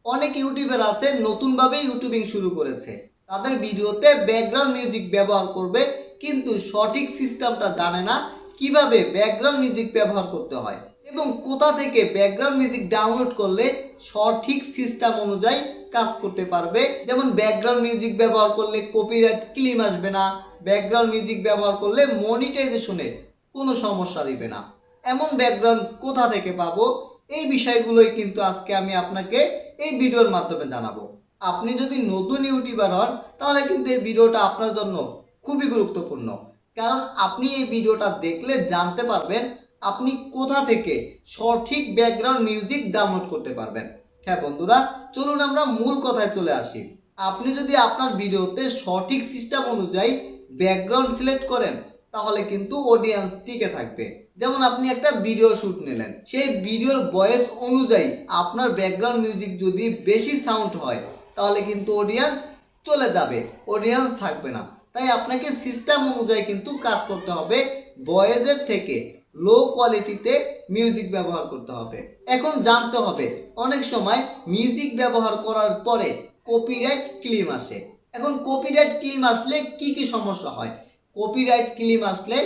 অনেক ইউটিউবার আছে নতুনভাবে ইউটিউবিং শুরু করেছে, তাদের ভিডিওতে ব্যাকগ্রাউন্ড মিউজিক ব্যবহার করবে কিন্তু সঠিক সিস্টেমটা জানে না কিভাবে ব্যাকগ্রাউন্ড মিউজিক ব্যবহার করতে হয় এবং কোথা থেকে ব্যাকগ্রাউন্ড মিউজিক ডাউনলোড করলে সঠিক সিস্টেম অনুযায়ী কাজ করতে পারবে। যেমন ব্যাকগ্রাউন্ড মিউজিক ব্যবহার করলে কপিরাইট ক্লেম আসবে না, ব্যাকগ্রাউন্ড মিউজিক ব্যবহার করলে মনিটাইজেশনে কোনো সমস্যা দিবে না। এমন ব্যাকগ্রাউন্ড কোথা থেকে পাবো, এই বিষয়গুলোই কিন্তু আজকে আমি আপনাকে এই ভিডিওর মাধ্যমে জানাবো। আপনি যদি নতুন ইউটিউবার হন তাহলে কিন্তু এই ভিডিওটা আপনার জন্য খুবই গুরুত্বপূর্ণ, কারণ আপনি এই ভিডিওটা দেখলে জানতে পারবেন আপনি কোথা থেকে সঠিক ব্যাকগ্রাউন্ড মিউজিক ডাউনলোড করতে পারবেন। হ্যাঁ বন্ধুরা, চলুন আমরা মূল কথায় চলে আসি। আপনি যদি আপনার ভিডিওতে সঠিক সিস্টেম অনুযায়ী ব্যাকগ্রাউন্ড সিলেক্ট করেন তাহলে কিন্তু অডিয়েন্স টিকে থাকবে। যেমন আপনি একটা ভিডিও শ্যুট নিলেন, সেই ভিডিওর ভয়েস অনুযায়ী আপনার ব্যাকগ্রাউন্ড মিউজিক যদি বেশি সাউন্ড হয় তাহলে কিন্তু অডিয়েন্স চলে যাবে, অডিয়েন্স থাকবে না। তাই আপনাকে সিস্টেম অনুযায়ী কিন্তু কাজ করতে হবে, ভয়েসের থেকে লো কোয়ালিটিতে মিউজিক ব্যবহার করতে হবে। এখন জানতে হবে অনেক সময় মিউজিক ব্যবহার করার পরে কপিরাইট ক্লেম আসে। এখন কপিরাইট ক্লেম আসলে কি কি সমস্যা হয়? কপিরাইট ক্লেম আসলে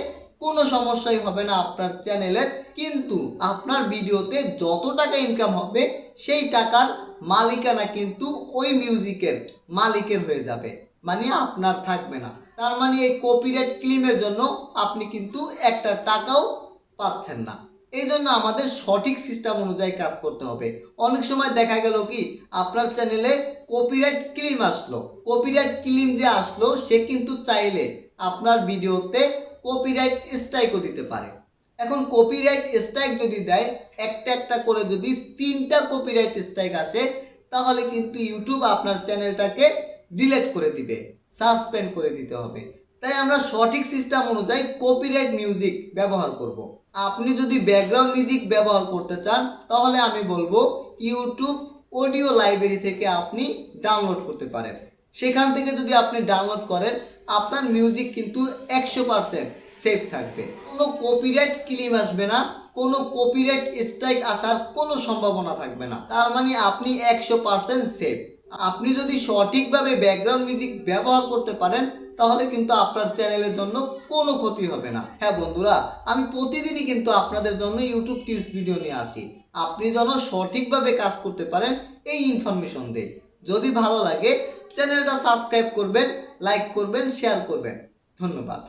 কোনো সমস্যাই হবে না আপনার চ্যানেলের, কিন্তু আপনার ভিডিওতে যত টাকা ইনকাম হবে সেই টাকার মালিকানা কিন্তু ওই মিউজিকের মালিকের হয়ে যাবে, মানে আপনার থাকবে না। তার মানে এই কপিরাইট ক্লেমের জন্য আপনি কিন্তু একটা টাকাও পাচ্ছেন না। এই জন্য আমাদের সঠিক সিস্টেম অনুযায়ী কাজ করতে হবে। অনেক সময় দেখা গেল কি আপনার চ্যানেলে কপিরাইট ক্লেম আসলো, কপিরাইট ক্লেম যে আসলো সে কিন্তু চাইলে আপনার ভিডিওতে কপিরাইট স্ট্রাইকও দিতে পারে। এখন কপিরাইট স্ট্রাইক যদি দেয়, একটা একটা করে যদি 3টা কপিরাইট স্ট্রাইক আসে তাহলে কিন্তু ইউটিউব আপনার চ্যানেলটাকে ডিলিট করে দিবে, সাসপেন্ড করে দিতে হবে। তাই আমরা সঠিক সিস্টেম অনুযায়ী কপিরাইট মিউজিক ব্যবহার করব। আপনি যদি ব্যাকগ্রাউন্ড মিউজিক ব্যবহার করতে চান তাহলে আমি বলবো ইউটিউব অডিও লাইব্রেরি থেকে আপনি ডাউনলোড করতে পারেন। সেখান থেকে যদি আপনি ডাউনলোড করেন আপনার মিউজিক কিন্তু 100% সেফ থাকবে, কোনো কপিরাইট ক্লেম আসবে না, কোনো কপিরাইট স্ট্রাইক আসার কোনো সম্ভাবনা থাকবে না। তার মানে আপনি 100% সেফ। আপনি যদি সঠিকভাবে ব্যাকগ্রাউন্ড মিউজিক ব্যবহার করতে পারেন তাহলে কিন্তু আপনার চ্যানেলের জন্য কোনো ক্ষতি হবে না। হ্যাঁ বন্ধুরা, আমি প্রতিদিনই কিন্তু আপনাদের জন্য ইউটিউব টিপস ভিডিও নিয়ে আসি, আপনি যেন সঠিকভাবে কাজ করতে পারেন এই ইনফরমেশন দেই। যদি ভালো লাগে চ্যানেলটা সাবস্ক্রাইব করবেন, লাইক করবেন, শেয়ার করবেন। ধন্যবাদ।